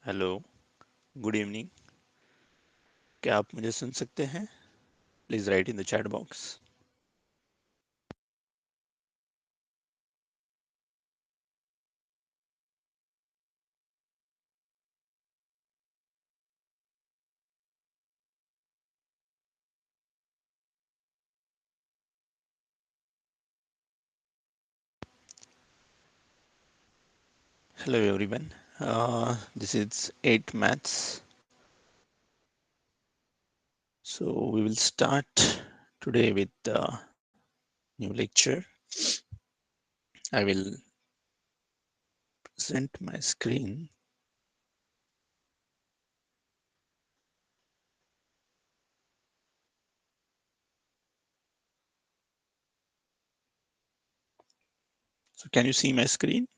Hello, good evening. क्या आप मुझे सुन सकते हैं? Please right in the chat box. Hello everyone. This is 8 Maths. So we will start today with new lecture. I will present my screen. So can you see my screen?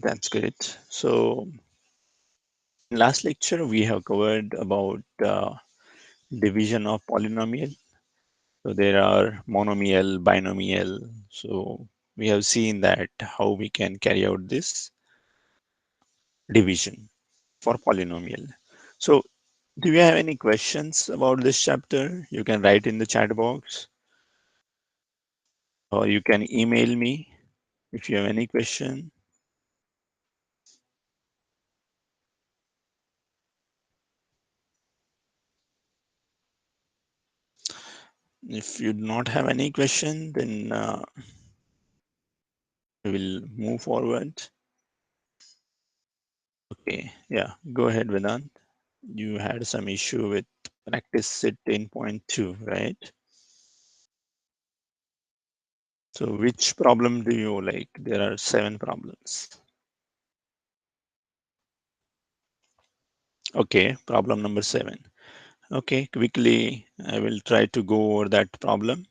That's great. So in last lecture we have covered about division of polynomial. So there are monomial, binomial. So we have seen that how we can carry out this division for polynomial. So do you have any questions about this chapter? You can write in the chat box or you can email me if you have any question. If you do not have any question, then we will move forward. Okay, yeah, go ahead, Vedant. You had some issue with practice set 10.2, right? So which problem do you like? There are 7 problems. Okay, problem number 7. Okay, quickly, I will try to go over that problem.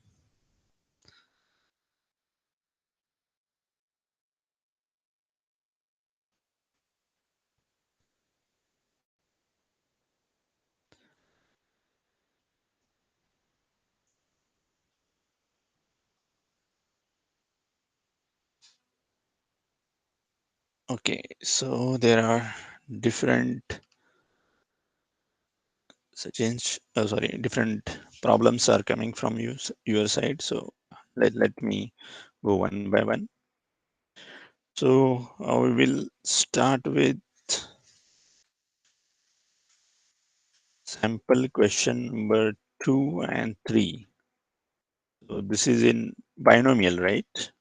Okay, so there are different different problems are coming from your side. So let me go one by one. So we will start with sample question number 2 and 3. So this is in binomial, right?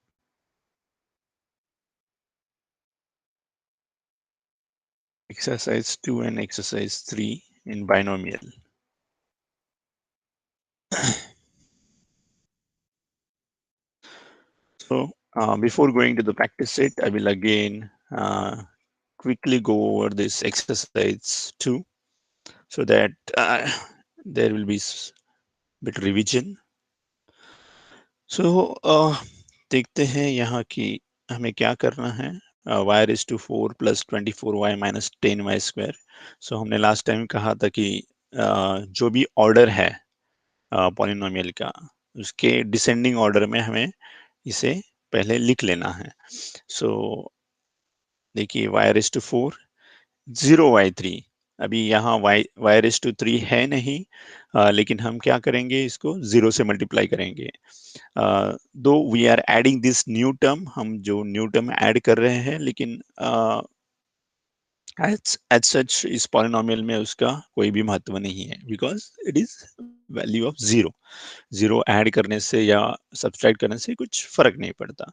Exercise 2 and exercise 3 in binomial. So before going to the practice set, I will again quickly go over this exercise 2 so that there will be bit revision. So देखते हैं यहाँ की हमें क्या करना है. Y raised to 4 plus 24y minus 10y square. So हमने last time कहा था कि जो भी ऑर्डर है पॉलिनोमियल का उसके डिसेंडिंग ऑर्डर में हमें इसे पहले लिख लेना है. सो देखिए y raised to 4 0y3. अभी यहाँ y raised to 3 है नहीं, लेकिन हम क्या करेंगे, इसको 0 से मल्टीप्लाई करेंगे. दो we are adding this new term, हम जो न्यू टर्म ऐड कर रहे हैं, लेकिन एज सच इस पॉलिनोमियल में उसका कोई भी महत्व नहीं है, because it is value of 0. 0 add करने से या सब्सट्रैक्ट करने से कुछ फर्क नहीं पड़ता.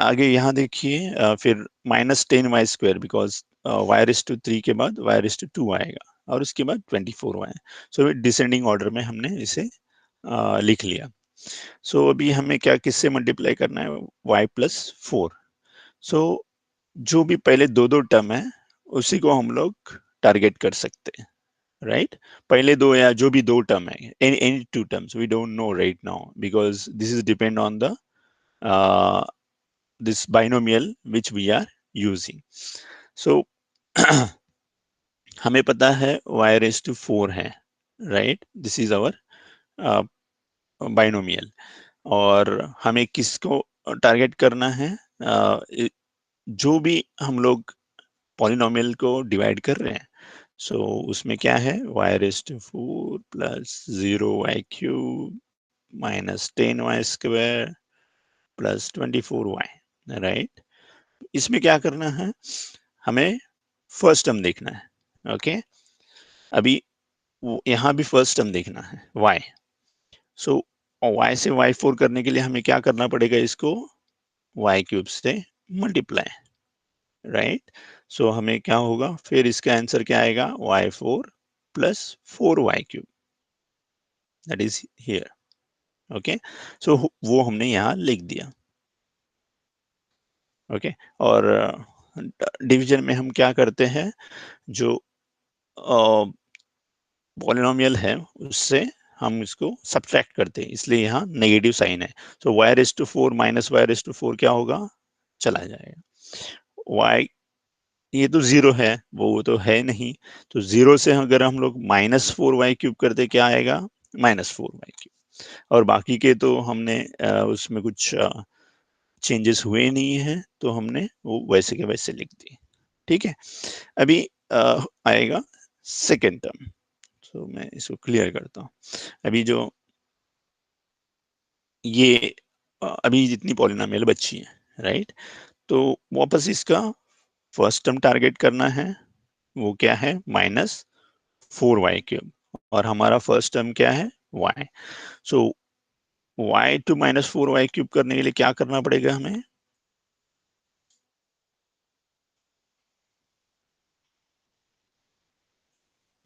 आगे यहाँ देखिए, फिर -10y² because y raised to 3 के बाद y raised to 2 आएगा और उसके बाद 24y. सो डिसेंडिंग ऑर्डर में हमने इसे लिख लिया. सो अभी हमें क्या किससे मल्टीप्लाई करना है, y plus 4. सो जो भी पहले दो टर्म है उसी को हम लोग टारगेट कर सकते हैं. राइट। पहले दो या जो भी दो टर्म है, any two terms we don't know right now because this is depend on the this binomial which we are using. So हमें पता है y raised to 4 है, right? This is our uh, binomial. और हमें किसको target करना है? जो भी हम लोग पॉलिनोमियल को डिवाइड कर रहे हैं, सो उसमें क्या है, y raised to 4 plus 0y cube minus 10y square plus 24y, right? इसमें क्या करना है, हमें फर्स्ट टर्म देखना है। ओके, अभी यहाँ भी फर्स्ट टर्म देखना है y। सो y से y4 करने के लिए हमें क्या करना पड़ेगा, इसको y क्यूब से मल्टीप्लाई, राइट? सो हमें क्या होगा, फिर इसका आंसर क्या आएगा, y4 plus 4y cube, that is here. Okay, so वो हमने यहाँ लिख दिया। ओके, और डिवीजन में हम क्या करते हैं, जो पॉलिनोमियल है उससे हम इसको सब्ट्रैक्ट करते हैं, इसलिए यहाँ नेगेटिव साइन है। So y raise to 4 minus y raise to 4 क्या होगा, चला जाएगा। y ये तो जीरो है, वो तो है नहीं, तो जीरो से अगर हम लोग -4y क्यूब करते क्या आएगा, -4y क्यूब। और बाकी के तो हमने उसमें कुछ चेंजेस हुए नहीं है, तो हमने वो वैसे के वैसे लिख दिए। ठीक है, अभी आएगा सेकेंड टर्म। तो मैं इसको क्लियर करता हूँ। अभी जो ये अभी जितनी पॉलिनोमियल बची है, राइट? तो वापस इसका फर्स्ट टर्म टारगेट करना है, वो क्या है, -4y क्यूब, और हमारा फर्स्ट टर्म क्या है, y। So y to -4y cube करने के लिए क्या करना पड़ेगा हमें,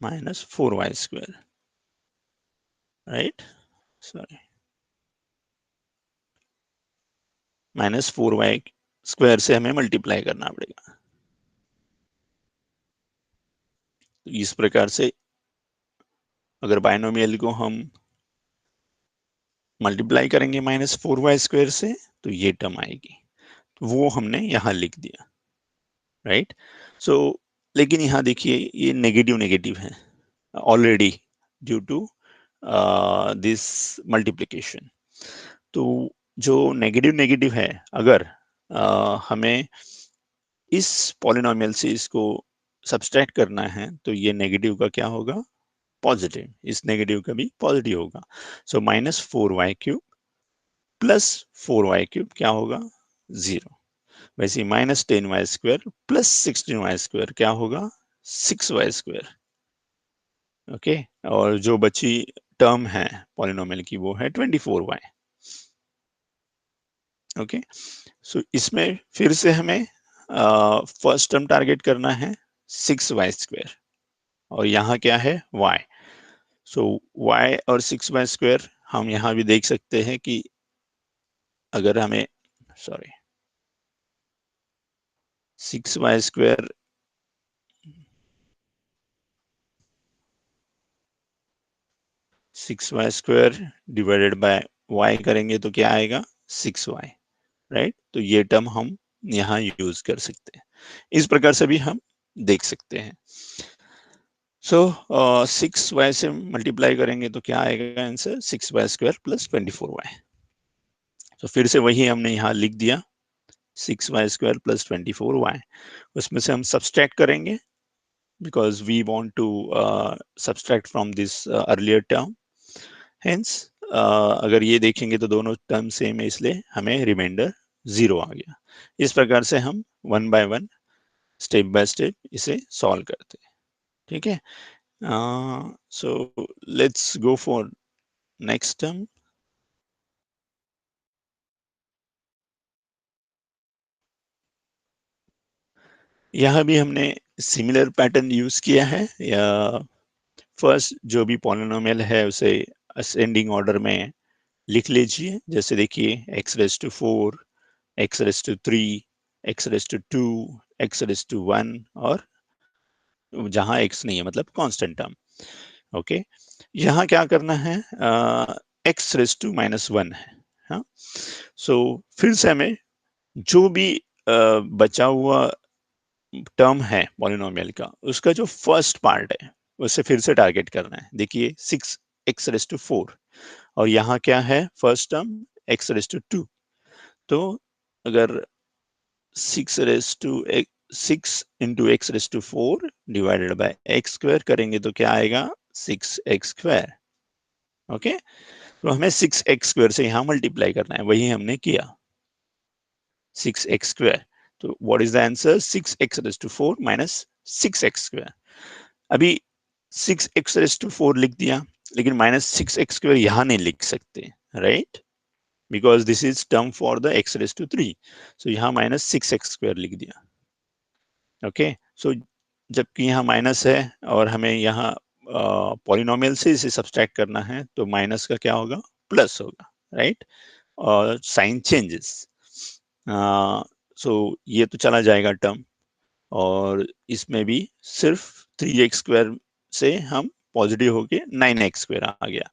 -4y², राइट? सॉरी, -4y² से हमें मल्टीप्लाई करना पड़ेगा। तो इस प्रकार से अगर बाइनोमियल को हम मल्टीप्लाई करेंगे -4y² से, तो ये टर्म आएगी, तो वो हमने यहाँ लिख दिया, राइट? सो लेकिन यहाँ देखिए ये नेगेटिव नेगेटिव है already due to this multiplication. तो जो नेगेटिव नेगेटिव है, अगर हमें इस पॉलिनोमियल से इसको सब्सट्रैक्ट करना है, तो ये नेगेटिव का क्या होगा, पॉजिटिव, इस नेगेटिव का भी पॉजिटिव होगा। सो -4y³ प्लस 4y³ क्या होगा, 0। वैसे ही -10y² प्लस 16y² क्या होगा, 6y²। ओके, और जो बची टर्म है पॉलिनोमियल की, वो है 24y। ओके, सो इसमें फिर से हमें फर्स्ट टर्म टारगेट करना है 6y², और यहाँ क्या है, y। सो y और 6y² हम यहाँ भी देख सकते हैं कि अगर हमें, sorry, 6y² 6y² divided by y करेंगे तो क्या आएगा, 6y, राइट? तो ये टर्म हम यहाँ यूज कर सकते हैं, इस प्रकार से भी हम देख सकते हैं। सो 6y से मल्टीप्लाई करेंगे तो क्या आएगा आंसर, 6y² प्लस 24y। तो फिर से वही हमने यहाँ लिख दिया, 6y² प्लस 24y। उसमें से हम सब्सट्रैक्ट करेंगे because we want to subtract from this earlier term, hence अगर ये देखेंगे तो दोनों टर्म सेम है, इसलिए हमें रिमाइंडर 0 आ गया। इस प्रकार से हम one by one, step by step इसे सॉल्व करते हैं। ठीक है, so let's go for next term. यहाँ भी हमने सिमिलर पैटर्न यूज किया है, या फर्स्ट जो भी पॉलिनोमियल है उसे असेंडिंग ऑर्डर में लिख लीजिए। जैसे देखिए x⁴, x⁵, x⁵, x⁵, और जहां x नहीं है मतलब कांस्टेंट टर्म। ओके, यहाँ क्या करना है, x raise to minus one है। हाँ, सो फिर से हमें जो भी बचा हुआ टर्म है पॉलिनोमियल का, उसका जो फर्स्ट पार्ट है उसे फिर से टारगेट करना है। देखिए 6x⁴, और यहाँ क्या है फर्स्ट टर्म x⁴, तो अगर 6 डिवाइडेड बाय x² करेंगे तो क्या आएगा 6x²। ओके, तो हमें 6x² से यहाँ मल्टीप्लाई करना है, वही हमने किया 6x²। तो what is the answer, 6x⁴ minus 6x²। अभी 6x⁴ लिख दिया, लेकिन माइनस 6x² यहाँ नहीं लिख सकते, right, because this is term for the x⁴। सो यहाँ माइनस 6x² लिख दिया। ओके, सो जबकि यहाँ माइनस है और हमें यहाँ पॉलिनोमियल से इसे सब्सट्रैक्ट करना है, तो माइनस का क्या होगा, प्लस होगा, राइट, और साइन चेंजेस। सो ये तो चला जाएगा टर्म, और इसमें भी सिर्फ 3x² से हम पॉजिटिव होके 9x² आ गया,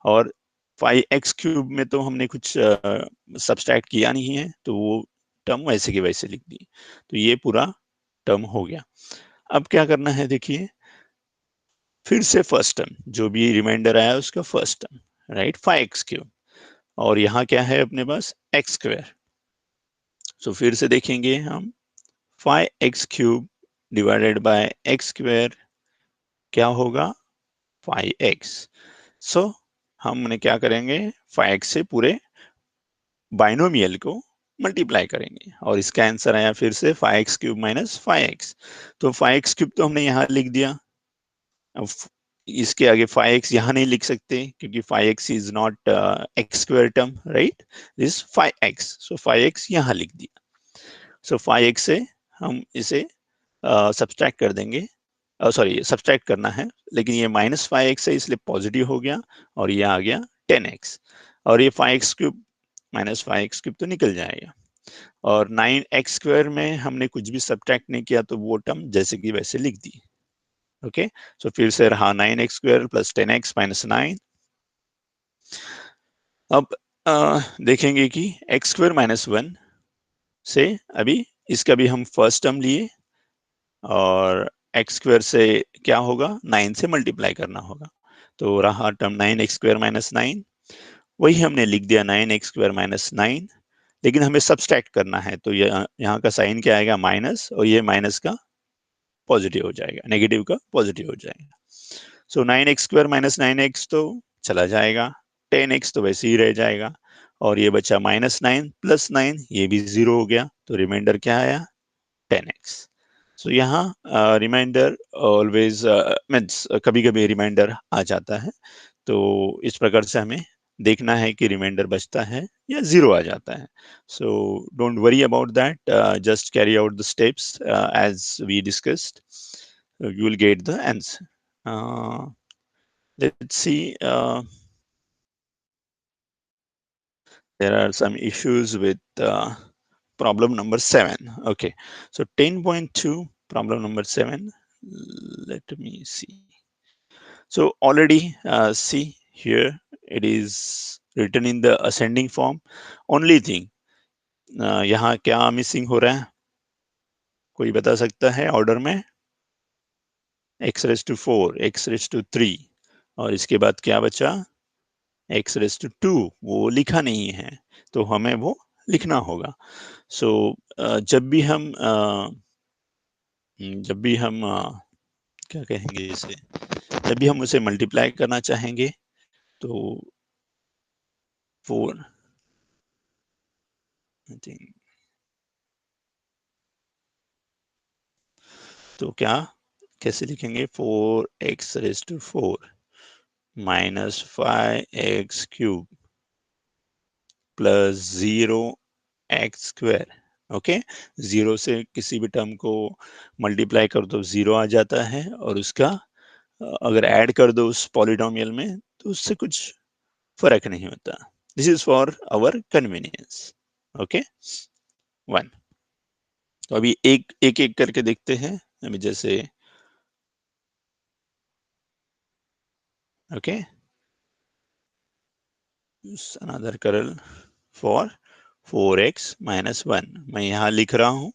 और 5x³ में तो हमने कुछ सब्सट्रैक्ट किया नहीं है, तो वो टर्म वैसे की वैसे लिख दी। तो ये पूरा टर्म हो गया। अब क्या करना है, देखिए फिर से फर्स्ट टर्म जो भी रिमाइंडर आया उसका फर्स्ट टर्म, राइट, 5x³, और यहाँ क्या है अपने पास x²। सो फिर से देखेंगे हम 5x³ डिवाइडेड बाय x² क्या होगा 5x। सो हमने क्या करेंगे, 5x से पूरे बाइनोमियल को मल्टीप्लाई करेंगे, और इसका आंसर आया फिर से 5x³ माइनस 5x। तो 5x³ तो हमने यहाँ लिख दिया, अब इसके आगे 5x यहाँ नहीं लिख सकते क्योंकि 5x is not x² term, right, this 5x, so 5x यहाँ लिख दिया। सो 5x से हम इसे सब्सट्रैक्ट कर देंगे, सॉरी सब्सट्रैक्ट करना है, लेकिन ये -5x है इसलिए पॉजिटिव हो गया, और ये आ गया 10x, और ये 5x³ माइनस 5x³ तो निकल जाएगा, और 9x² में हमने कुछ भी सब्ट्रैक्ट नहीं किया, तो वो टर्म जैसे कि वैसे लिख दी। ओके, सो फिर से रहा 9x² प्लस 10x माइनस 9। अब देखेंगे कि x² माइनस 1 से अभी इसका भी हम फर्स्ट टर्म लिए, और x² से क्या होगा 9 से मल्टीप्लाई करना होगा, तो रहा टर्म 9x² माइनस 9, वही हमने लिख दिया 9x² माइनस 9, लेकिन हमें सब्सट्रैक्ट करना है, तो यहाँ का साइन क्या आएगा माइनस, और ये माइनस का पॉजिटिव हो जाएगा, नेगेटिव का पॉजिटिव हो जाएगा। सो 9x² माइनस 9x तो चला जाएगा, 10x तो वैसे ही रह जाएगा, और ये बचा -9 प्लस 9, ये भी 0 हो गया, तो रिमाइंडर क्या आया 10x। सो यहाँ रिमाइंडर ऑलवेज मीन्स कभी कभी रिमाइंडर आ जाता है, तो इस प्रकार से हमें देखना है कि रिमाइंडर बचता है या 0 आ जाता है। So don't worry about that, just carry out the steps as we discussed, you will get the answer. Let's see, there are some issues with problem number 7. Okay, so 10.2 problem number 7, let me see. So already see here it is written in the ascending form. Only thing यहाँ क्या missing हो रहा है, कोई बता सकता है order में, x⁴, x⁴, और इसके बाद क्या बचा x⁴, वो लिखा नहीं है, तो हमें वो लिखना होगा। सो जब भी हम क्या कहेंगे इसे, जब भी हम उसे मल्टीप्लाई करना चाहेंगे, तो 4 आई थिंक, तो क्या कैसे लिखेंगे, 4x⁴ minus 5x³ plus 0x²। Okay, 0 से किसी भी टर्म को मल्टीप्लाई कर दो 0 आ जाता है, और उसका अगर ऐड कर दो उस पॉलिनोमियल में तो उससे कुछ फर्क नहीं होता। This is for our convenience. Okay, 1। तो अभी एक एक करके देखते हैं, अभी जैसे okay, another curl for 4x minus 1। मैं यहाँ लिख रहा हूँ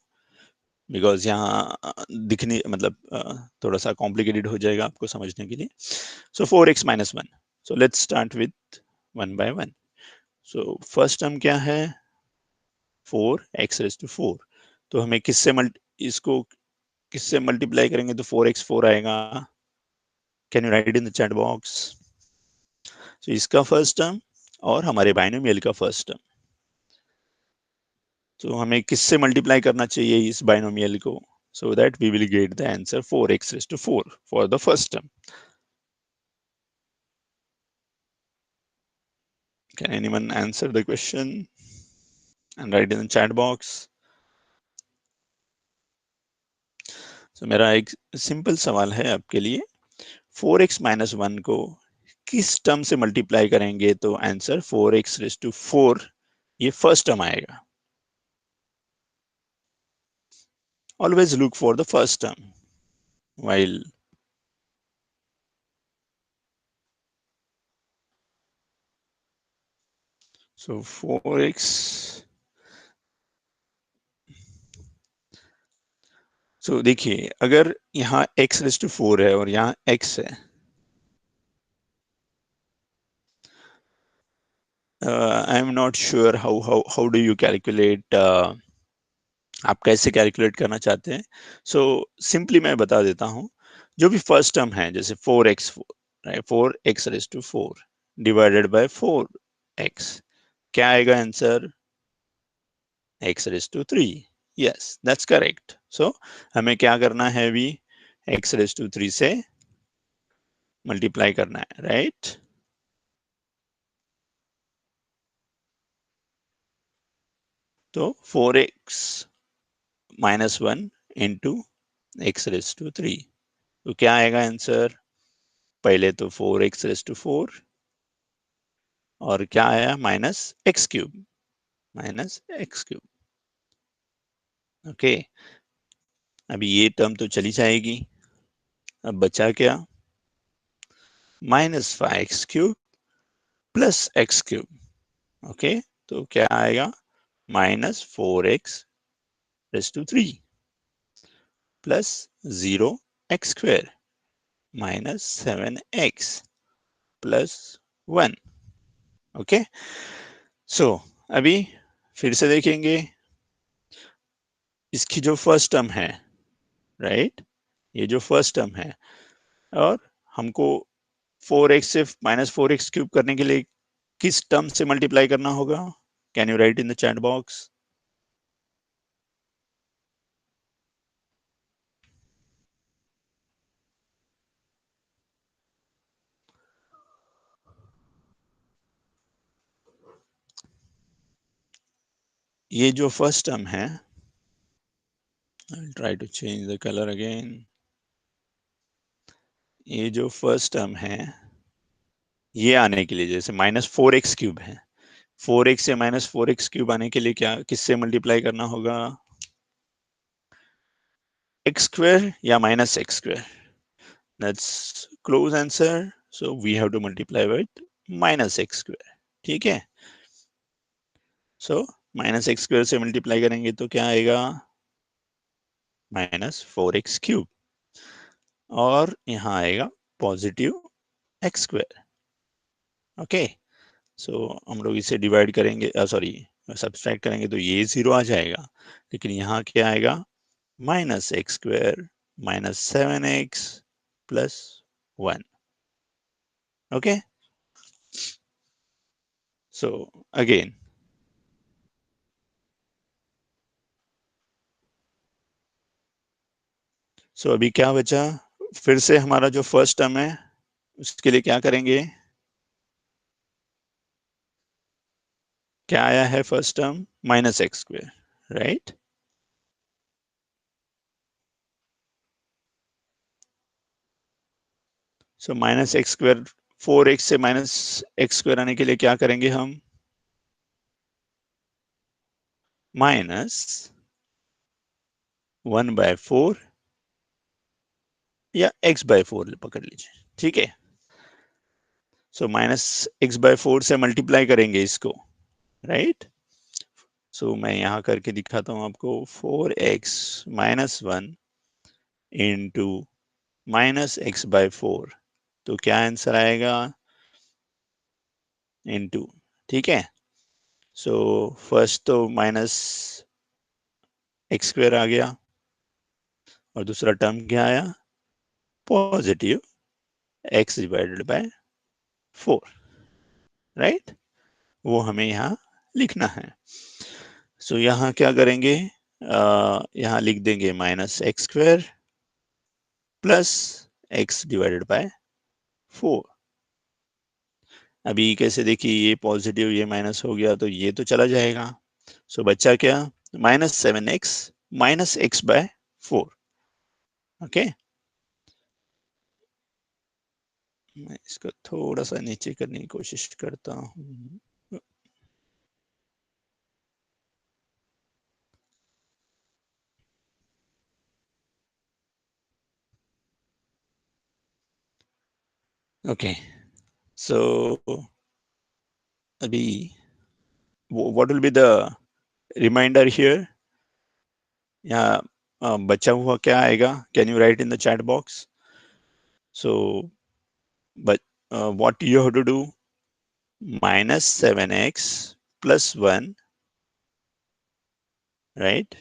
बिकॉज यहाँ दिखने मतलब थोड़ा सा कॉम्प्लिकेटेड हो जाएगा आपको समझने के लिए। So 4x minus 1। So let's start with 1 by 1। So first term क्या है, 4x⁴। तो हमें इसको किससे मल्टीप्लाई करेंगे तो 4x4 आएगा। Can you right it in the chat box. तो इसका फर्स्ट टर्म और हमारे बाइनोमियल का फर्स्ट टर्म, तो हमें किससे मल्टीप्लाई करना चाहिए इस बाइनोमियल को, so that we will get the answer 4x⁴ for the first term. Can anyone answer the question and write in the chat box? So मेरा एक सिंपल सवाल है आपके लिए, 4x माइनस 1 को किस टर्म से मल्टीप्लाई करेंगे तो आंसर 4x⁴ ये फर्स्ट टर्म आएगा। Always look for the first term while so 4x। so देखिए अगर यहाँ x⁴ है और यहाँ x है, I am not sure how do you calculate, आप कैसे कैलकुलेट करना चाहते हैं। सो सिंपली मैं बता देता हूँ, जो भी फर्स्ट टर्म है जैसे 4x⁴, 4x⁴ divided by 4x, क्या आएगा answer, x⁴। Yes that's correct. So हमें क्या करना है अभी, x⁴ से मल्टीप्लाई करना है, राइट। तो 4x माइनस 1 इंटू x⁴, तो क्या आएगा आंसर, पहले तो 4x⁴ और क्या आया -x⁵, -x⁵। ओके, अभी ये टर्म तो चली जाएगी, अब बचा क्या, -5x³ प्लस x³। ओके, तो क्या आएगा, -4x⁵ plus 0x² -7x plus 1। Okay, so अभी फिर से देखेंगे, इसकी जो फर्स्ट टर्म है, राइट, ये जो फर्स्ट टर्म है, और हमको 4x से -4x³ करने के लिए किस टर्म से मल्टीप्लाई करना होगा, can you write in the chat box. ये जो फर्स्ट टर्म है, I'll try to change the color again। ये जो फर्स्ट टर्म है, ये आने के लिए जैसे -4x³ है, 4x से -4x³ आने के लिए क्या किससे मल्टीप्लाई करना होगा, x² या -x²। That's close answer, so we have to multiply with -x²। ठीक है, सो -x² से मल्टीप्लाई करेंगे तो क्या आएगा, -4x³ और यहाँ आएगा पॉजिटिव x²। ओके, सो हम लोग इसे डिवाइड करेंगे, सॉरी सब्सट्रैक्ट करेंगे तो ये 0 आ जाएगा, लेकिन यहाँ क्या आएगा, -x² -7x plus 1। Okay, so again, so अभी क्या बचा, फिर से हमारा जो फर्स्ट टर्म है उसके लिए क्या करेंगे, क्या आया है फर्स्ट टर्म, -x², राइट। सो -x², 4x से -x² आने के लिए क्या करेंगे हम, -1/4 या x/4 पकड़ लीजिए, ठीक है। सो -x/4 से मल्टीप्लाई करेंगे इसको, राइट। सो मैं यहाँ करके दिखाता हूँ आपको, 4x-1 इंटू -x/4, तो क्या आंसर आएगा, इंटू, ठीक है। सो फर्स्ट तो -x² आ गया, और दूसरा टर्म क्या आया, पॉजिटिव x/4, राइट। वो हमें यहाँ लिखना है। सो यहाँ क्या करेंगे, यहाँ लिख देंगे -x² प्लस x/4। अभी कैसे, देखिए ये पॉजिटिव ये माइनस हो गया तो ये तो चला जाएगा। सो बच्चा क्या, -7x -x/4। ओके, मैं इसको थोड़ा सा नीचे करने की कोशिश करता हूँ। ओके, सो अभी what will be the remainder here, यहाँ बचा हुआ क्या आएगा, can you write in the chat box. So but what you have to do, -7x plus 1, right,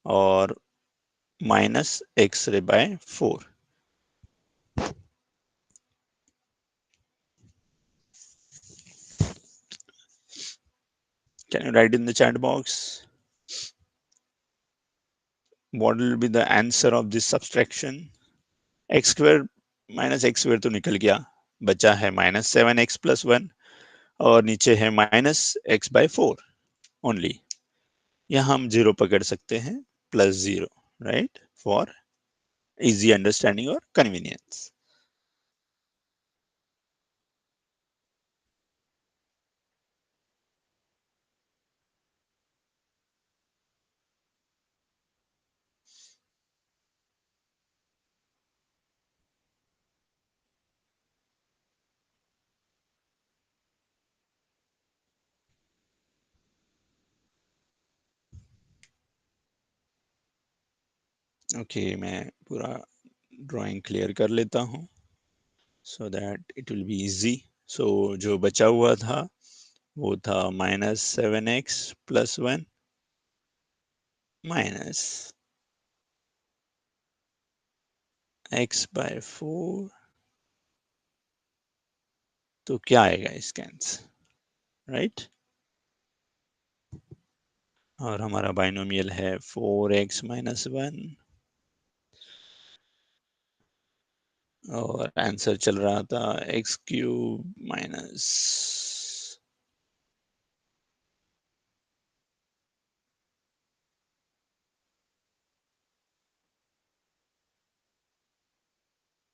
और -x/4। Can you write in the chat box what will be the answer of this subtraction? x² -x² तो निकल गया, बचा है -7x plus 1, और नीचे है -x/4 only. यहाँ हम 0 पकड़ सकते हैं, +0, राइट, फॉर इजी अंडरस्टैंडिंग और कन्वीनियंस। ओके, मैं पूरा ड्राइंग क्लियर कर लेता हूँ so that it will be easy. So जो बचा हुआ था वो था -7x plus 1 minus x/4, तो क्या आएगा इसका आंसर, राइट। और हमारा बाइनोमियल है 4x - 1, और आंसर चल रहा था x³ minus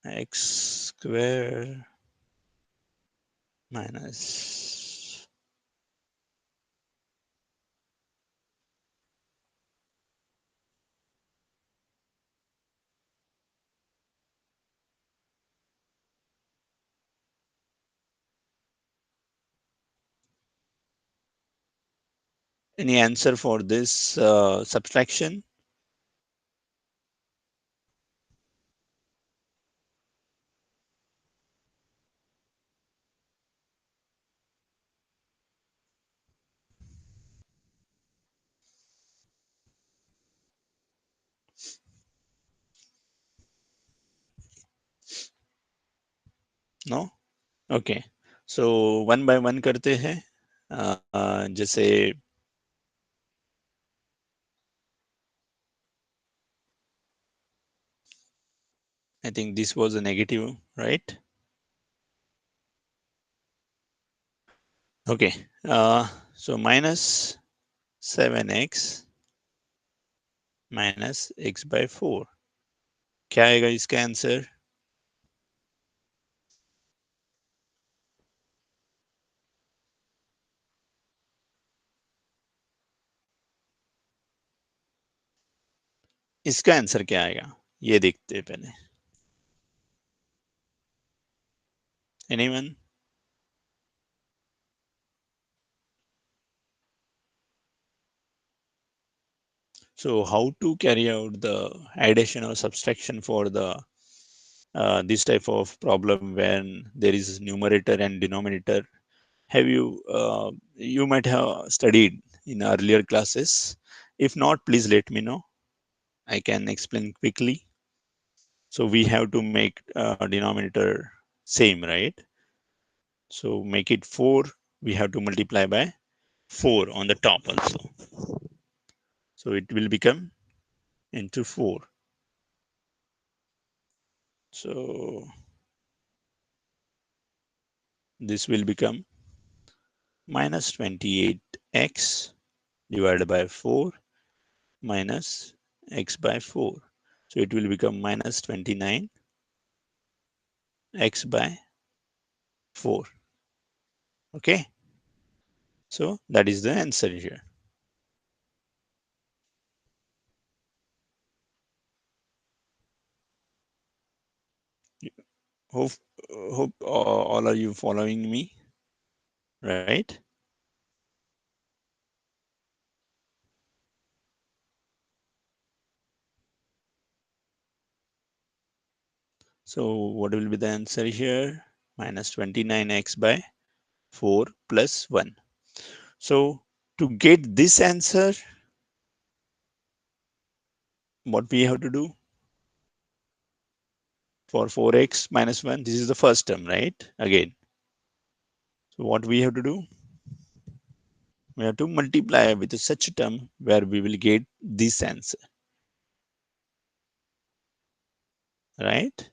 x² minus any answer for this subtraction? No? Okay, so one by one करते हैं। जैसे I think this was a negative, right. Okay, so -7x -x/4, क्या आएगा इसका आंसर। इसका आंसर क्या आएगा ये देखते हैं पहले। Anyone? So how to carry out the addition or subtraction for the this type of problem when there is numerator and denominator? Have you might have studied in earlier classes. If not, please let me know. I can explain quickly. So we have to make denominator same, right? So make it 4. We have to multiply by 4 on the top also. So it will become into 4. So this will become minus 28x divided by 4 minus x by 4. So it will become minus 29 x by 4. Okay. So that is the answer here. Hope, hope all are you following me, right? So what will be the answer here? Minus 29x by 4 plus 1. So to get this answer, what we have to do for 4x minus 1, this is the first term, right? Again. So what we have to do? We have to multiply with such a term where we will get this answer, right?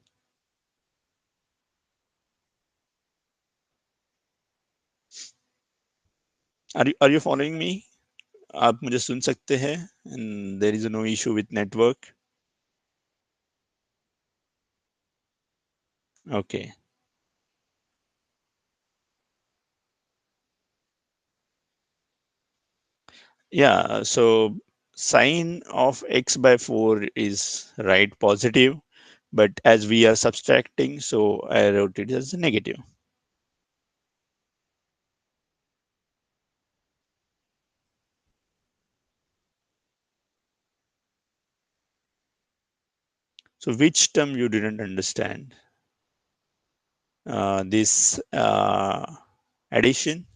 Are you following me? आप मुझे सुन सकते हैं? And there is no issue with network. Okay. Yeah, so sign of x by 4 is right positive, but as we are subtracting, so I wrote it as negative. So which term you didn't understand? This addition?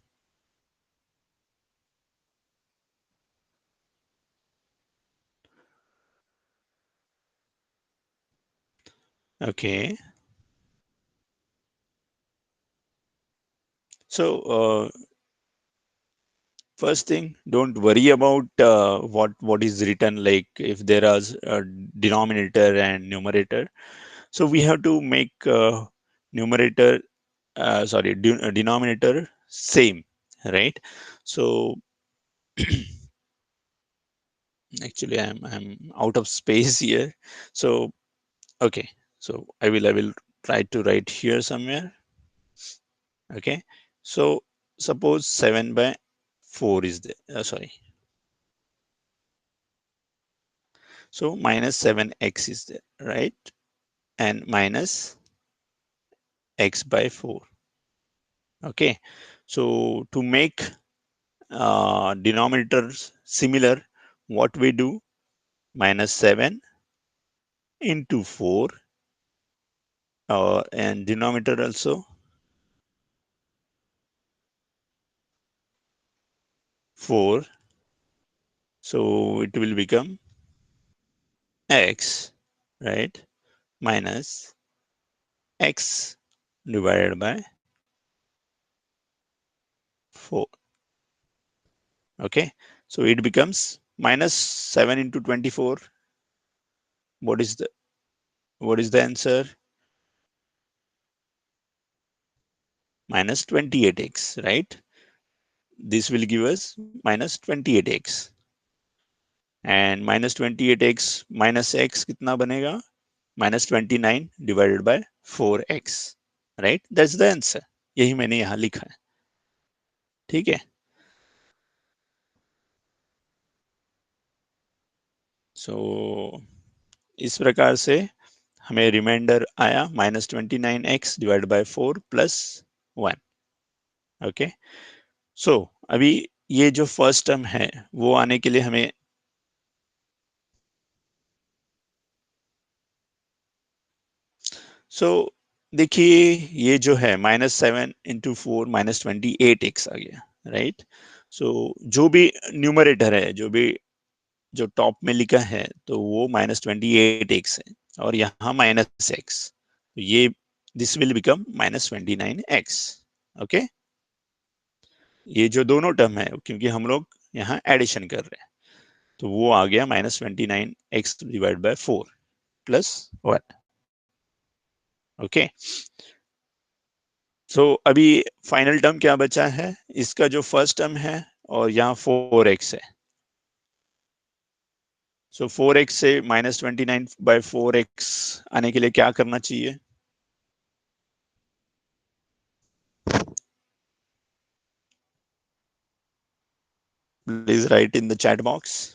Okay. So first thing, don't worry about what is written, like if there is a denominator and numerator. So we have to make numerator, denominator same, right? So actually, I'm out of space here. So okay, so I will try to write here somewhere. Okay, so suppose 7 by 4 is there. Sorry, so minus 7x is there, right? And minus x by 4. Okay, so to make denominators similar, what we do? Minus 7 into 4, and denominator also 4. So it will become x, right? Minus x divided by 4. Okay, so it becomes minus 7 into 24. What is the answer? Minus 28x, right? This will give us minus 28x. And minus 28x minus x कितना बनेगा? Minus 29 divided by 4x, right? That's the answer. यही मैंने यहाँ लिखा है. ठीक है? So इस प्रकार से हमें रिमाइंडर आया -29x divide by 4 plus 1। Okay, so अभी ये जो फर्स्ट टर्म है वो आने के लिए हमें देखिए ये जो है -7 × 4 -28x आ गया, राइट। जो भी न्यूमरेटर है, जो टॉप में लिखा है तो वो -28x है, और यहाँ -x, तो ये this will become -29x। Okay, ये जो दोनों टर्म है क्योंकि हम लोग यहाँ एडिशन कर रहे हैं, तो वो आ गया -29x divide by 4 plus 1। Okay, अभी फाइनल टर्म क्या बचा है, इसका जो फर्स्ट टर्म है और यहाँ 4x है। 4x से -29/4x आने के लिए क्या करना चाहिए? Please right in the chat box.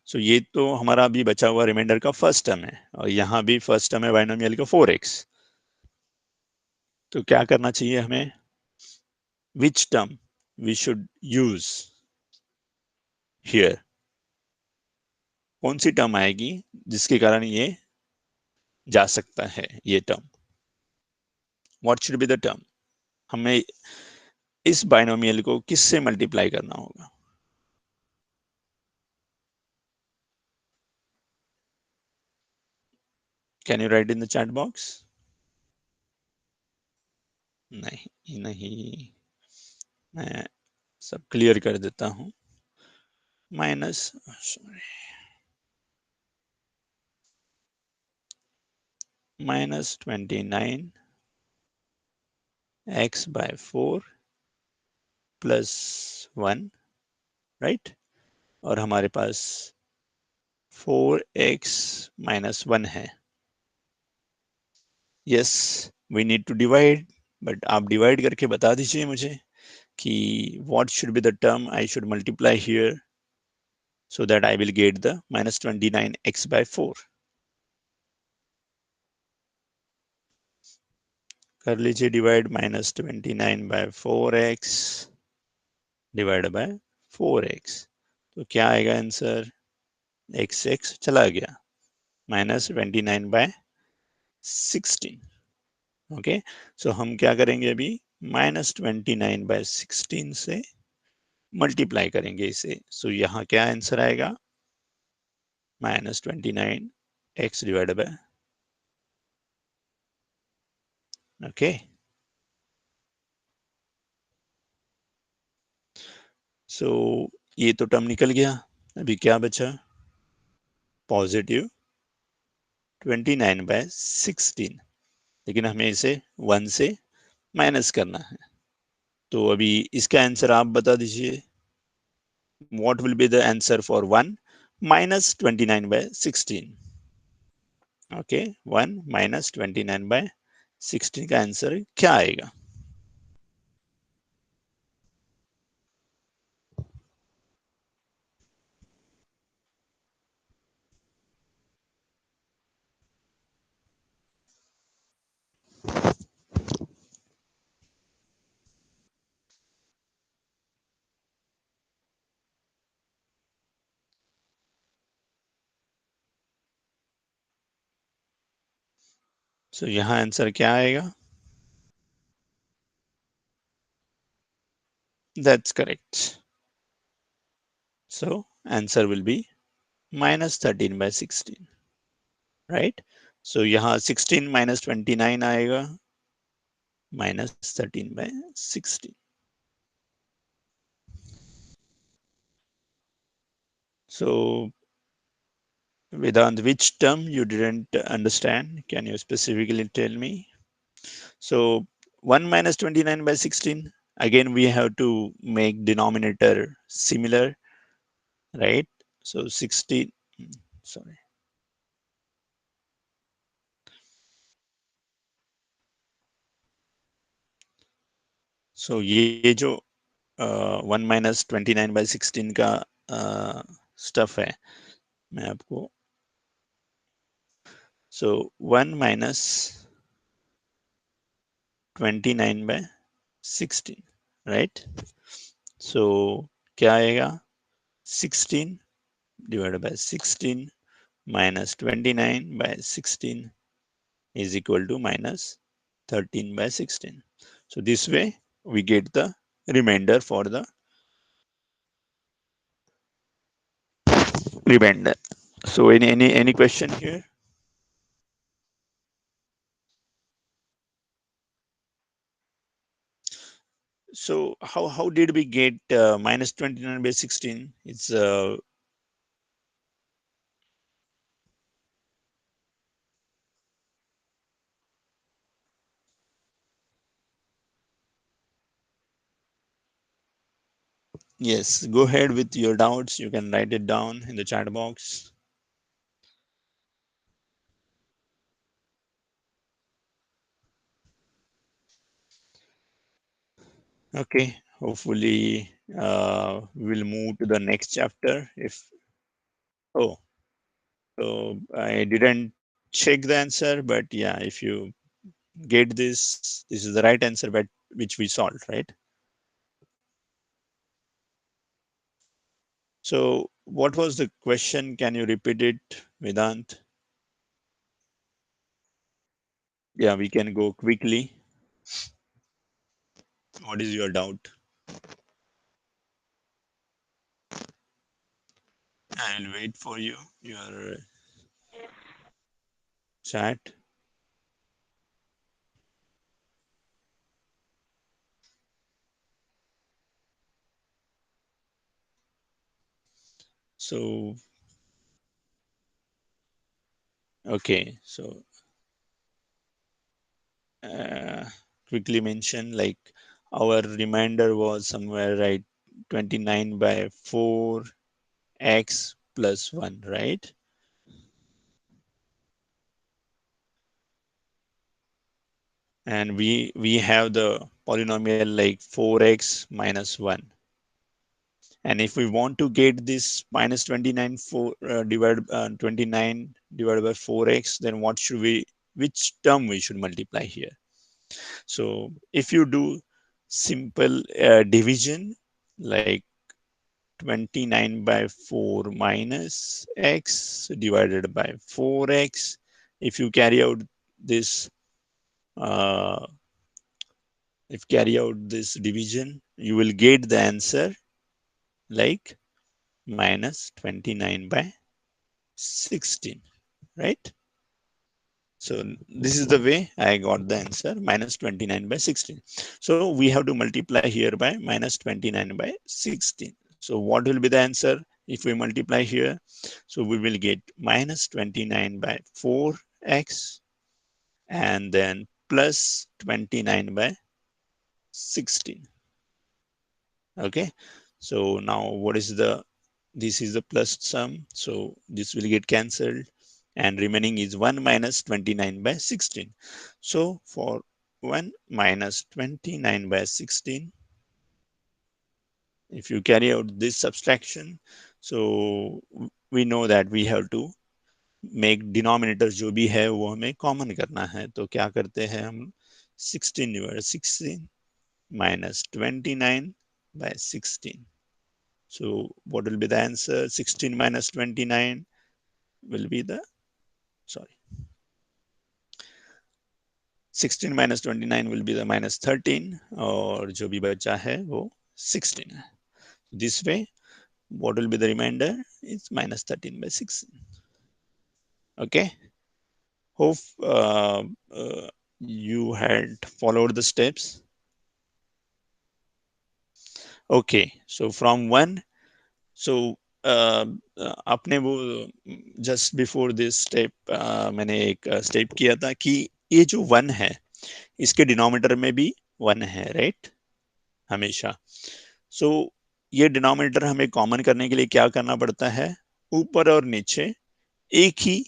ये तो हमारा अभी बचा हुआ रिमाइंडर का फर्स्ट टर्म है, और यहाँ भी फर्स्ट टर्म है बाइनोमियल का 4x। तो क्या करना चाहिए हमें? Which term we should use here? कौन सी टर्म आएगी जिसके कारण ये जा सकता है, ये term? What should be the term? हमें इस बाइनोमियल को किससे मल्टीप्लाई करना होगा? Can you write in the chat box? नहीं नहीं, मैं सब क्लियर कर देता हूं। Minus -29x/4 plus 1, right. और हमारे पास 4x-1 है। Yes, we need to divide, but आप डिवाइड करके बता दीजिए मुझे कि what should be the term I should multiply here so that I will get the -29x/4। कर लीजिए divide, -29/4x divide by 4x। तो क्या आएगा आंसर? x चला गया, -29/16। ओके, हम क्या करेंगे अभी? -29/16 से मल्टीप्लाई करेंगे इसे। यहाँ क्या आंसर आएगा? -29x divide bye, okay. ये तो टर्म निकल गया। अभी क्या बचा? +29/16, लेकिन हमें इसे 1 से माइनस करना है। तो अभी इसका आंसर आप बता दीजिए। What will be the answer for 1 -29/16? Okay, 1 -29/16 का आंसर क्या आएगा? यहाँ आंसर क्या आएगा? That's correct. Answer will be -13/16, right. यहाँ 16 -29 आएगा, -13/16। So, Vedant, which term you didn't understand? Can you specifically tell me? 1 -29/16. Again, we have to make denominator similar, right? 16. Sorry. ये जो 1 -29/16 का स्टफ है, मैं आपको So 1 minus 29 by 16, right? So क्या आएगा? 16 divided by 16 minus 29 by 16 is equal to minus 13 by 16. So this way we get the remainder for the remainder. So any question here? So how did we get minus 29 by 16? It's yes. Go ahead with your doubts. You can write it down in the chat box. Okay. Hopefully, we'll move to the next chapter. If oh, so I didn't check the answer, but yeah, if you get this, this is the right answer, but which we solved, right? So, what was the question? Can you repeat it, Vedant? Yeah, we can go quickly. What is your doubt? I'll wait for you, your chat. So, okay, so uh, quickly mention like our remainder was somewhere right 29 by 4x plus 1, right? And we have the polynomial like 4x minus 1. And if we want to get this minus 29 divided 29 divided by 4x, then what should we, which term we should multiply here? So if you do simple division, like 29 by 4 minus x divided by 4x, if you carry out this, uh, if carry out this division, you will get the answer like minus 29 by 16, right? So this is the way I got the answer, minus 29 by 16. So we have to multiply here by minus 29 by 16. So what will be the answer if we multiply here? So we will get minus 29 by 4x and then plus 29 by 16. Okay. So now what is the, this is the plus sum. So this will get cancelled and remaining is 1 minus 29 by 16. So for 1 minus 29 by 16, if you carry out this subtraction, so we know that we have to make denominator जो भी है वो हमें common करना है. तो क्या करते हैं हम, 16 divided 16 minus 29 by 16. So what will be the answer? 16 minus 29 will be the, sorry, 16 minus 29 will be the minus 13 और जो भी बचा है वो 16 है. This way, what will be the remainder? It's minus 13 by 16. Okay. Hope you had followed the steps. Okay. So from 1, so आपने वो just before this step मैंने एक स्टेप किया था कि ये जो 1 है इसके डिनोमिनेटर में भी 1 है, राइट? हमेशा. सो ये डिनोमिनेटर हमें कॉमन करने के लिए क्या करना पड़ता है? ऊपर और नीचे एक ही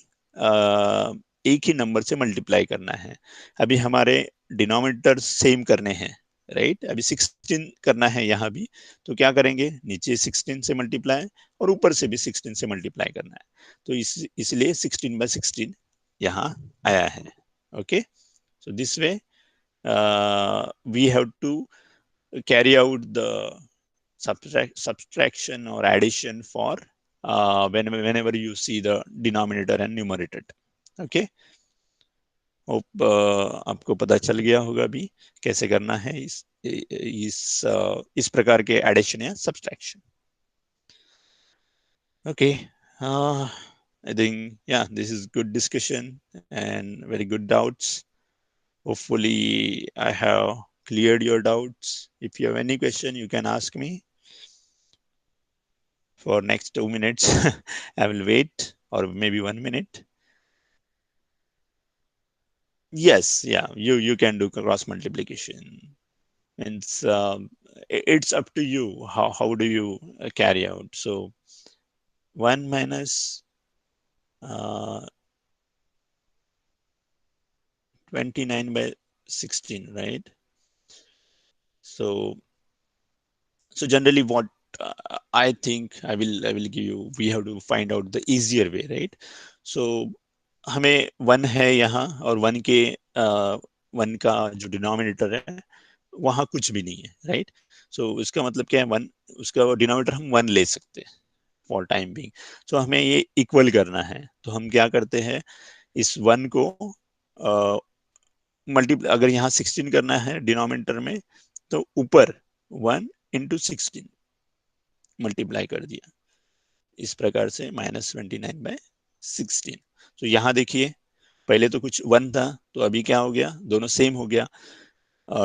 एक ही नंबर से मल्टीप्लाई करना है. अभी हमारे डिनोमिनेटर सेम करने हैं, राइट? अभी 16 करना है यहाँ भी, तो क्या करेंगे? नीचे 16 से मल्टीप्लाई और ऊपर से भी 16 से मल्टीप्लाई करना है. तो इसलिए 16 by 16 यहाँ आया है. Okay, so this way we have to carry out the subtraction or addition for whenever you see the denominator and numerator. Okay, hope आपको पता चल गया होगा अभी कैसे करना है इस प्रकार के एडिशन या subtraction. Okay, I think yeah, this is good discussion and very good doubts. Hopefully, I have cleared your doubts. If you have any question, you can ask me. For next 2 minutes, I will wait, or maybe 1 minute. Yes, yeah, you can do cross multiplication. It's it's up to you. How do you carry out? So 1 minus uh, 29 by 16, right? So so generally what I think I will give you, we have to find out the easier way, right? So हमें one है यहाँ और one के one का जो denominator है वहाँ कुछ भी नहीं है, राइट? सो इसका मतलब क्या है, वन, उसका डिनोमिनेटर हम वन ले सकते हैं फॉर टाइम बीइंग. सो हमें ये इक्वल करना है, तो हम क्या करते हैं, इस वन को मल्टीप्लाई, अगर यहाँ 16 करना है डिनोमिनेटर में, तो ऊपर 1 into 16 मल्टीप्लाई कर दिया, इस प्रकार से -29/16. तो यहाँ देखिए, पहले तो कुछ वन था, तो अभी क्या हो गया, दोनों सेम हो गया.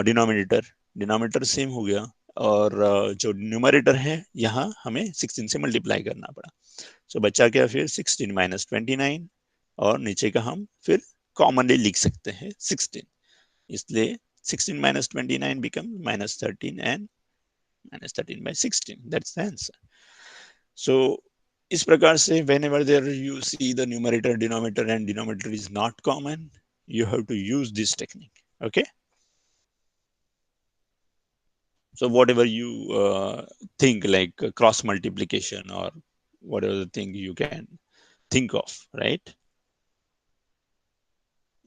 डिनोमिनेटर डिनोमिनेटर सेम हो गया, और जो न्यूमरेटर है यहाँ हमें 16 से मल्टीप्लाई करना पड़ा. सो बच्चा क्या, फिर 16 - 29, और नीचे का हम फिर कॉमनली लिख सकते हैं 16. इसलिए 16 - 29 become -13 and -13/16. That's the answer. So इस प्रकार से whenever there you see the numerator, denominator and denominator is not common, you have to use this technique. Okay. So whatever you think, like cross multiplication or whatever the thing you can think of, right?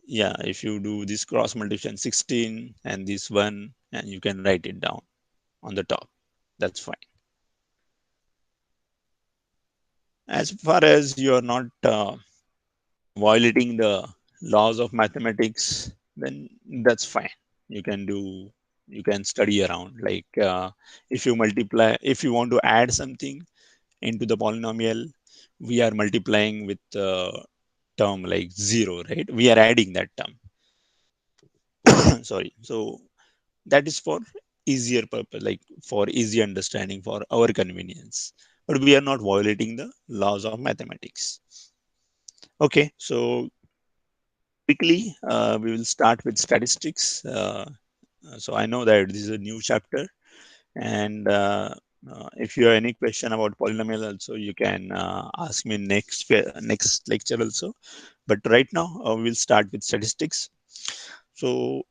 Yeah, if you do this cross multiplication 16 and this one, and you can write it down on the top, that's fine. As far as you are not violating the laws of mathematics, then that's fine. You can do, you can study around, like if you multiply, if you want to add something into the polynomial, we are multiplying with term like 0, right? We are adding that term. Sorry. So that is for easier purpose, like for easy understanding, for our convenience, but we are not violating the laws of mathematics. Okay, so quickly we will start with statistics. So I know that this is a new chapter, and if you have any question about polynomial also, you can ask me next lecture also. But right now we will start with statistics. So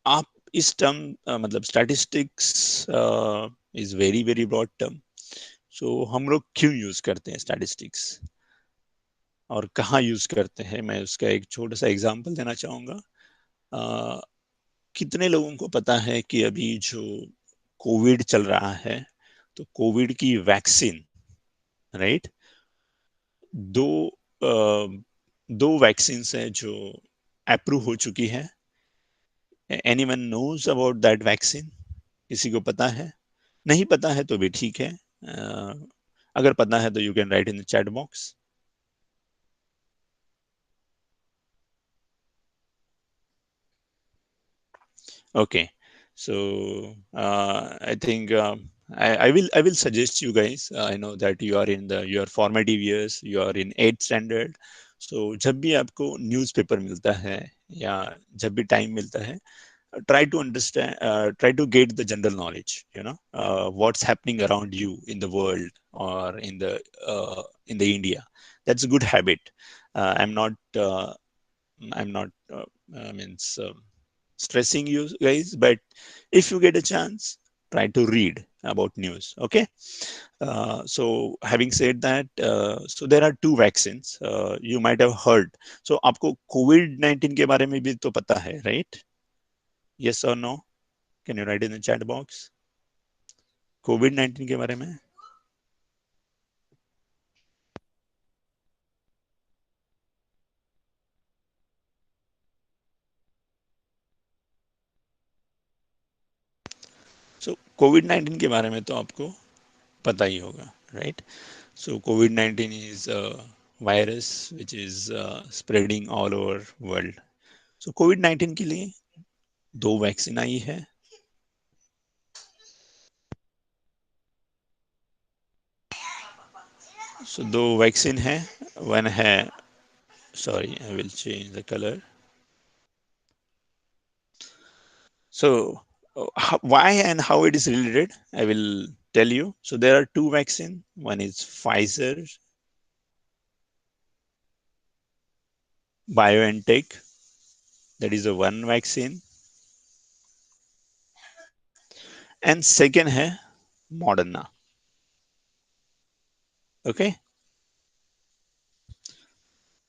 आप इस term मतलब statistics is very very broad term. So हम लोग क्यों use करते हैं statistics और कहाँ यूज करते हैं, मैं उसका एक छोटा सा एग्जांपल देना चाहूंगा. कितने लोगों को पता है कि अभी जो कोविड चल रहा है, तो कोविड की वैक्सीन, राइट, दो दो वैक्सीन है जो अप्रूव हो चुकी है. Anyone knows about that vaccine? किसी को पता है? नहीं पता है तो भी ठीक है, अगर पता है तो you can write in the chat box. Okay, so I think I will suggest you guys. I know that you are in the your formative years, you are in 8th standard. So जब भी आपको newspaper मिलता है या जब भी time मिलता है, try to understand, try to get the general knowledge, what's happening around you in the world or in the India. That's a good habit. I'm not means stressing you guys, but if you get a chance, try to read about news. Okay. So having said that, so there are two vaccines. You might have heard. So आपको COVID-19 के बारे में भी तो पता है, right? Yes or no? Can you write in the chat box? COVID-19 के बारे में? So COVID-19 के बारे में तो आपको पता ही होगा, right? So COVID-19 is a virus which is spreading all over world. So COVID-19 के लिए दो वैक्सीन आई है. So दो वैक्सीन है. वन है, sorry, I will change the color. So why and how it is related, I will tell you. So there are two vaccine. One is Pfizer BioNTech. That is a one vaccine. And second है Moderna. Okay.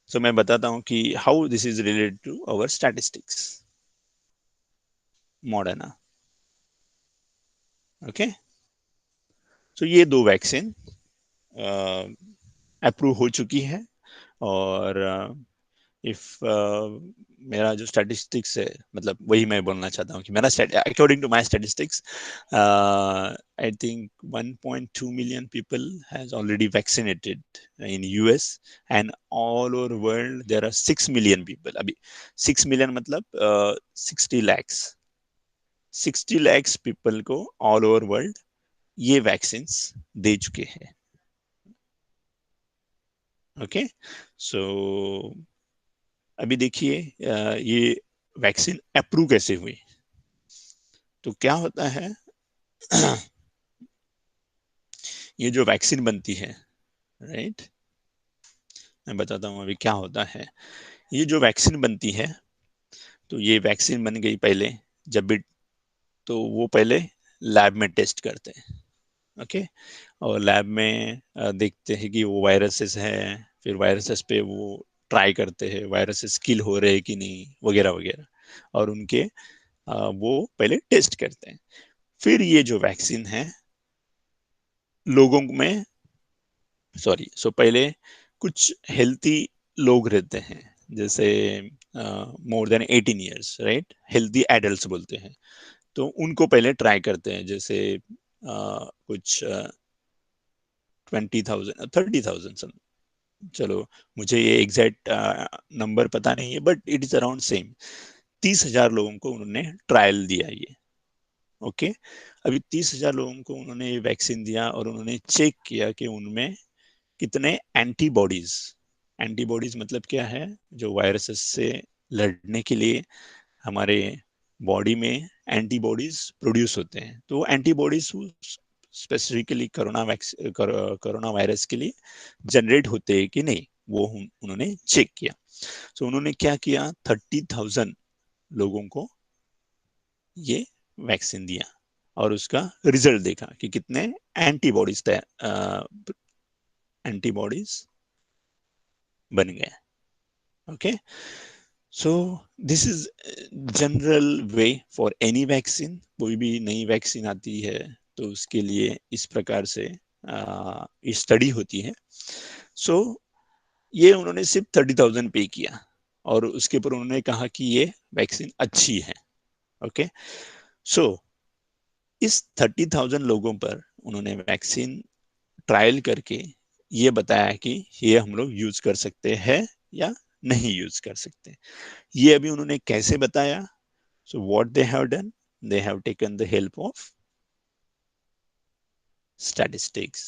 So मैं बताता हूँ कि how this is related to our statistics. Moderna. Okay. So ये दो vaccine approve हो चुकी है. और इफ मेरा जो स्टैटिस्टिक्स है, मतलब वही मैं बोलना चाहता हूँ कि मेरा according to my statistics, I think 1.2 million people has already vaccinated in US, and all over world there are 6 million people. अभी 6 मिलियन मतलब 60 लैक्स, 60 लैक्स पीपल को ऑल ओवर वर्ल्ड ये वैक्सीन्स दे चुके हैं. ओके. सो अभी देखिए ये वैक्सीन अप्रूव कैसे हुई. तो क्या होता है, ये जो वैक्सीन बनती है, राइट, मैं बताता हूँ अभी क्या होता है. ये जो वैक्सीन बनती है, तो ये वैक्सीन बन गई पहले, जब भी, तो वो पहले लैब में टेस्ट करते हैं. ओके. और लैब में देखते हैं कि वो वायरसेस हैं, फिर वायरसेस पे वो ट्राई करते हैं वायरसेस किल हो रहे हैं कि नहीं, वगैरह वगैरह, और उनके वो पहले टेस्ट करते हैं. फिर ये जो वैक्सीन है लोगों में, सॉरी, सो पहले कुछ हेल्थी लोग रहते हैं, जैसे more than 18 years, right, healthy adult बोलते हैं. तो उनको पहले ट्राई करते हैं, जैसे कुछ 20,000 30,000, चलो मुझे ये एग्जैक्ट नंबर पता नहीं है, but it is around same. 30,000 लोगों को उन्होंने ट्रायल दिया ये. ओके. अभी 30,000 लोगों को उन्होंने ये वैक्सीन दिया और उन्होंने चेक किया कि उनमें कितने एंटीबॉडीज, एंटीबॉडीज मतलब क्या है, जो वायरसेस से लड़ने के लिए हमारे बॉडी में एंटीबॉडीज प्रोड्यूस होते हैं. तो एंटीबॉडीज स्पेसिफिकली कोरोना वायरस के लिए जनरेट होते हैं कि नहीं, वो उन्होंने चेक किया. सो उन्होंने क्या किया, 30,000 लोगों को ये वैक्सीन दिया और उसका रिजल्ट देखा कि कितने एंटीबॉडीज एंटीबॉडीज बन गए. Okay. So this is general way for any vaccine. कोई भी नई वैक्सीन आती है तो उसके लिए इस प्रकार से स्टडी होती है. सो ये उन्होंने सिर्फ 30,000 पे किया और उसके ऊपर उन्होंने कहा कि ये वैक्सीन अच्छी है. ओके. सो इस 30,000 लोगों पर उन्होंने वैक्सीन ट्रायल करके ये बताया कि ये हम लोग यूज कर सकते हैं या नहीं यूज कर सकते. ये अभी उन्होंने कैसे बताया. So what they have done, they have taken the help of statistics.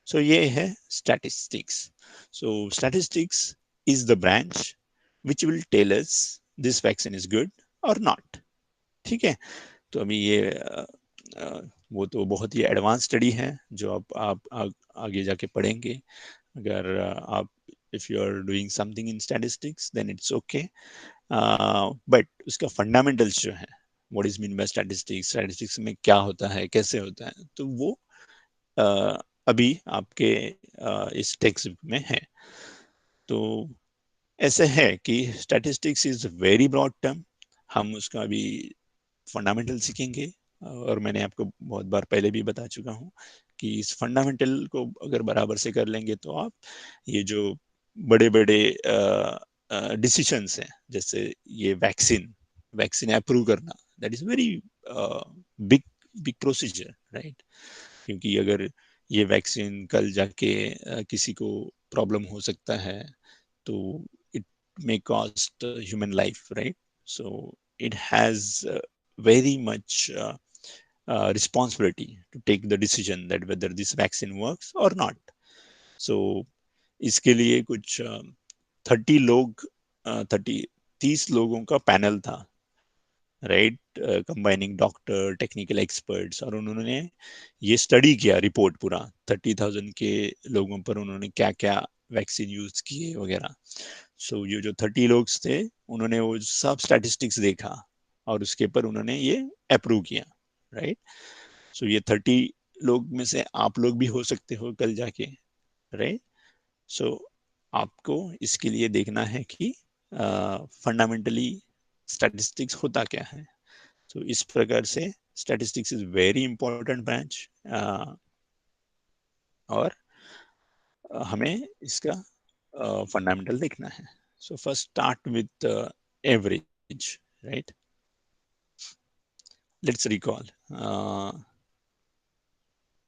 So ये है statistics. So statistics is the branch which will tell us this vaccine is good और नॉट. ठीक है. तो अभी ये वो तो बहुत ही एडवांस स्टडी है जो आप आगे जाके पढ़ेंगे. अगर आप, if you are doing something in statistics then it's okay, but उसका फंडामेंटल्स जो है what is mean by statistics, statistics में क्या होता है, कैसे होता है, तो वो अभी आपके इस टेक्स्ट बुक में है। तो ऐसे है कि statistics is very broad term, हम उसका अभी फंडामेंटल सीखेंगे। और मैंने आपको बहुत बार पहले भी बता चुका हूँ कि इस फंडामेंटल को अगर बराबर से कर लेंगे तो आप ये जो बड़े बड़े डिसीशंस हैं, जैसे ये वैक्सीन वैक्सीन अप्रूव करना, that is very big big procedure, right. क्योंकि अगर ये वैक्सीन कल जाके किसी को प्रॉब्लम हो सकता है, तो it may cost human life, right? So it has very much responsibility to take the decision that whether this vaccine works or not. So इसके लिए कुछ 30 लोग 30 लोगों का पैनल था, right, combining doctor, technical experts, और उन्होंने ये स्टडी किया रिपोर्ट पूरा 30,000 के लोगों पर उन्होंने क्या क्या वैक्सीन यूज किए वगैरह। सो ये जो 30 लोग थे, उन्होंने वो सब स्टैटिस्टिक्स देखा और उसके पर उन्होंने ये अप्रूव किया, राइट। सो ये 30 लोग में से आप लोग भी हो सकते हो कल जाके, राइट। सो आपको इसके लिए देखना है कि फंडामेंटली स्टैटिस्टिक्स होता क्या है। तो इस प्रकार से statistics is very important branch, और हमें इसका फंडामेंटल देखना है। So first start with average, right. Let's recall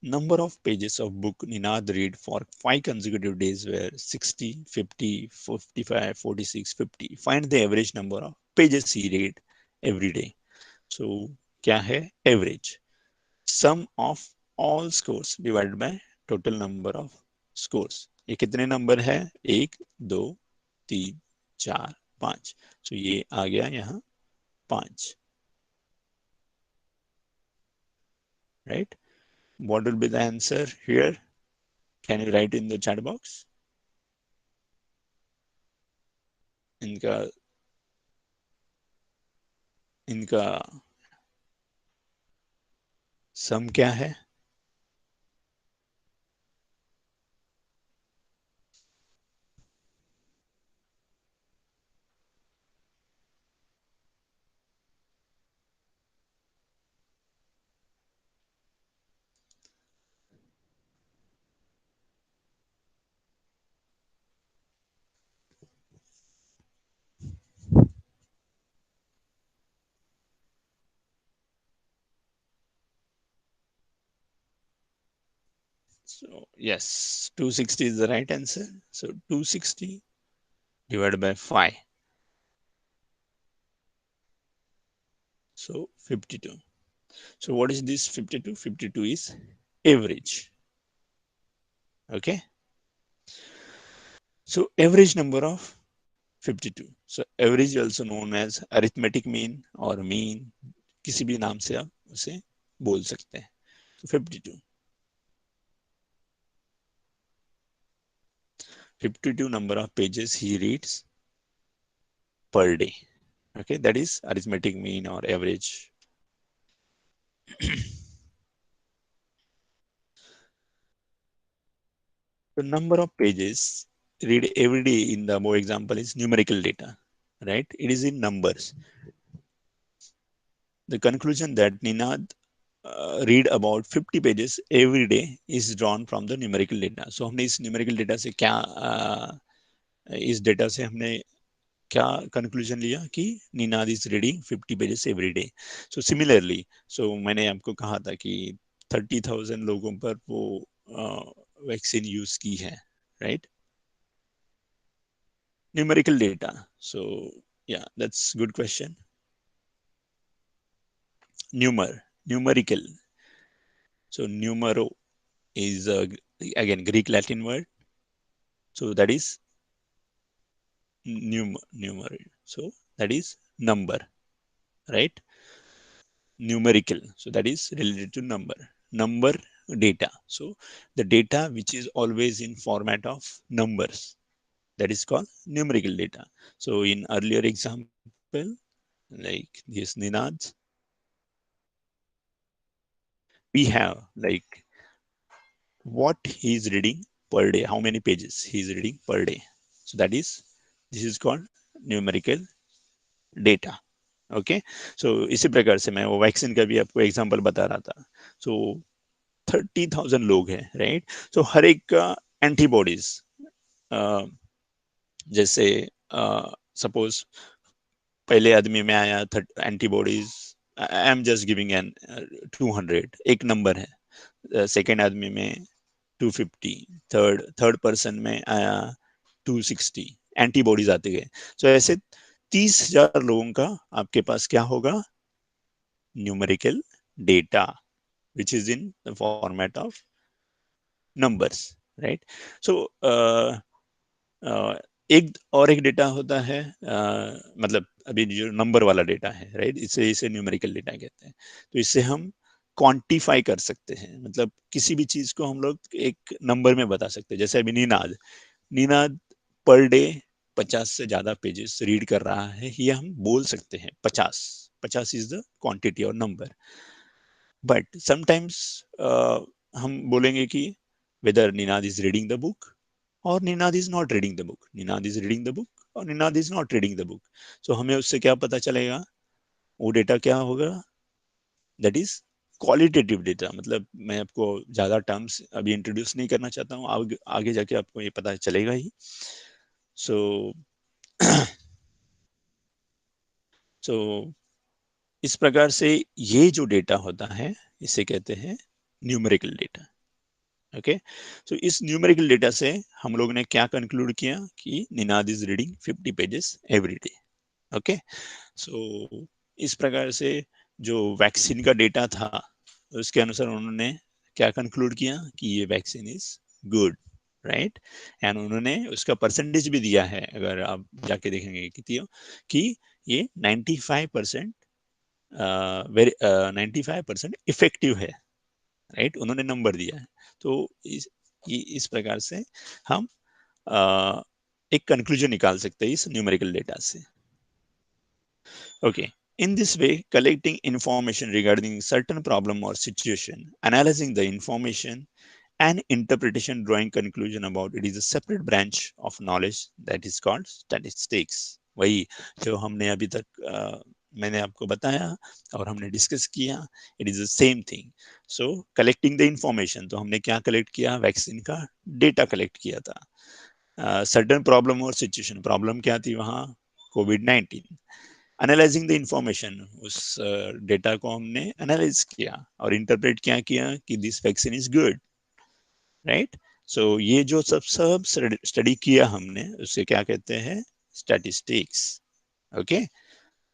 number of pages of book Ninad read for 5 consecutive days were 60, 50, 55, 46, 50. Find the average number of pages he read every day. So क्या है average? Sum of all scores divided by total number of scores. ये कितने number है? 1, 2, 3, 4, 5. So ये आ गया यहाँ 5, right? What will be the answer here? Can you write in the chat box? इनका इनका सम क्या है? So yes, 260 is the right answer. So 260 divided by 5. So 52. So what is this 52? 52 is average. Okay. So average number of 52. So average also known as arithmetic mean or mean, किसी भी नाम से आप उसे बोल सकते हैं। So 52. 52 number of pages he reads per day. Okay, that is arithmetic mean or average. The number of pages read every day in the above example is numerical data, right? It is in numbers. The conclusion that Ninad read about 50 pages every day is drawn from the numerical data. So हमने इस numerical data से क्या इस data से हमने क्या conclusion लिया कि Ninad is reading 50 pages every day. So similarly, so मैंने आपको कहा था कि 30,000 लोगों पर वो वैक्सीन यूज की है, right? Numerical data. So yeah, that's good question. Numerical. So numero is again Greek Latin word. So that is numer. So that is number, right? Numerical. So that is related to number. Number data. So the data which is always in format of numbers, that is called numerical data. So in earlier example, like this Ninad, we have like what he is reading per day, how many pages he is reading per day. So that is, this is called numerical data. Okay, so इसी प्रकार से मैं वो vaccine का भी आपको example बता रहा था. सो 30,000 लोग हैं, राइट. सो हर एक का एंटीबॉडीज, जैसे सपोज पहले आदमी में आया antibodies, I am just giving an 200, एक नंबर है. सेकेंड आदमी में 250, थर्ड थर्ड पर्सन में आया 260, एंटीबॉडीज आते गए. सो ऐसे 30,000 लोगों का आपके पास क्या होगा, numerical data, which is in the format of numbers, right. So एक और एक डेटा होता है, मतलब अभी जो नंबर वाला डेटा है, राइट, इसे न्यूमेरिकल डेटा कहते हैं. तो इससे हम क्वांटिफाई कर सकते हैं, मतलब किसी भी चीज को हम लोग एक नंबर में बता सकते हैं. जैसे अभी निनाद, निनाद पर डे 50 से ज्यादा पेजेस रीड कर रहा है, ये हम बोल सकते हैं. 50, 50 इज द क्वांटिटी और नंबर. बट समटाइम्स हम बोलेंगे कि whether Ninad is reading the book or Ninad is not reading the book. Ninad is reading the book or Ninad is not reading the book. So हमें उससे क्या पता चलेगा, वो डेटा क्या होगा, दैट इज क्वालिटेटिव डेटा. मतलब मैं आपको ज्यादा टर्म्स अभी इंट्रोड्यूस नहीं करना चाहता हूँ, आगे जाके आपको ये पता चलेगा ही. सो सो इस प्रकार से ये जो डेटा होता है, इसे कहते हैं न्यूमेरिकल डेटा. ओके, सो इस न्यूमेरिकल डेटा से हम लोग ने क्या कंक्लूड किया कि Ninad is reading 50 pages every day. Okay, so इस प्रकार से जो वैक्सीन का डेटा था, उसके अनुसार उन्होंने क्या कंक्लूड किया कि ये vaccine is good, right. And उन्होंने उसका परसेंटेज भी दिया है, अगर आप जाके देखेंगे कितनी हो, कि ये 95% वेरी 95% इफेक्टिव है, राइट. उन्होंने नंबर दिया है. तो इस प्रकार से हम एक कंक्लूजन निकाल सकते हैं इस न्यूमेरिकल डेटा से. Okay, in this way, collecting information regarding certain problem or situation, analyzing the information, and interpretation, drawing conclusion about it is a separate branch of knowledge that is called statistics. वही जो हमने अभी तक मैंने आपको बताया और हमने डिस्कस किया, it is the same thing. So collecting the information, तो हमने क्या कलेक्ट किया, वैक्सीन का डेटा कलेक्ट किया था. सर्टन प्रॉब्लम और सिचुएशन, प्रॉब्लम क्या थी वहाँ, कोविड-19. एनालाइजिंग द इंफॉर्मेशन, उस डेटा को हमने एनालाइज किया और इंटरप्रेट क्या किया कि this vaccine is good, right. So ये जो सब सब स्टडी किया हमने, उसे क्या कहते हैं, statistics. Okay,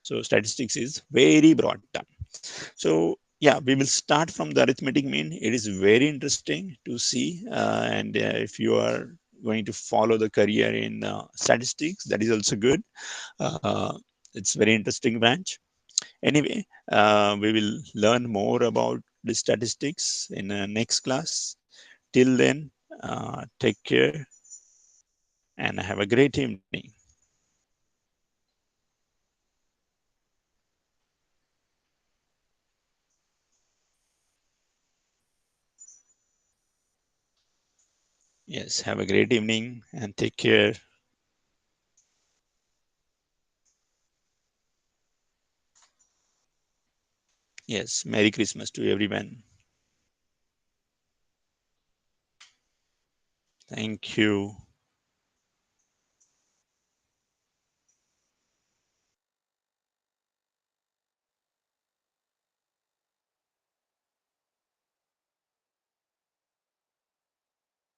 so statistics is very broad term. So yeah, we will start from the arithmetic mean. It is very interesting to see, and if you are going to follow the career in statistics, that is also good. uh, it's very interesting branch. Anyway, we will learn more about the statistics in next class. Till then, take care and have a great evening. Yes, have a great evening and take care. Yes, Merry Christmas to everyone. Thank you.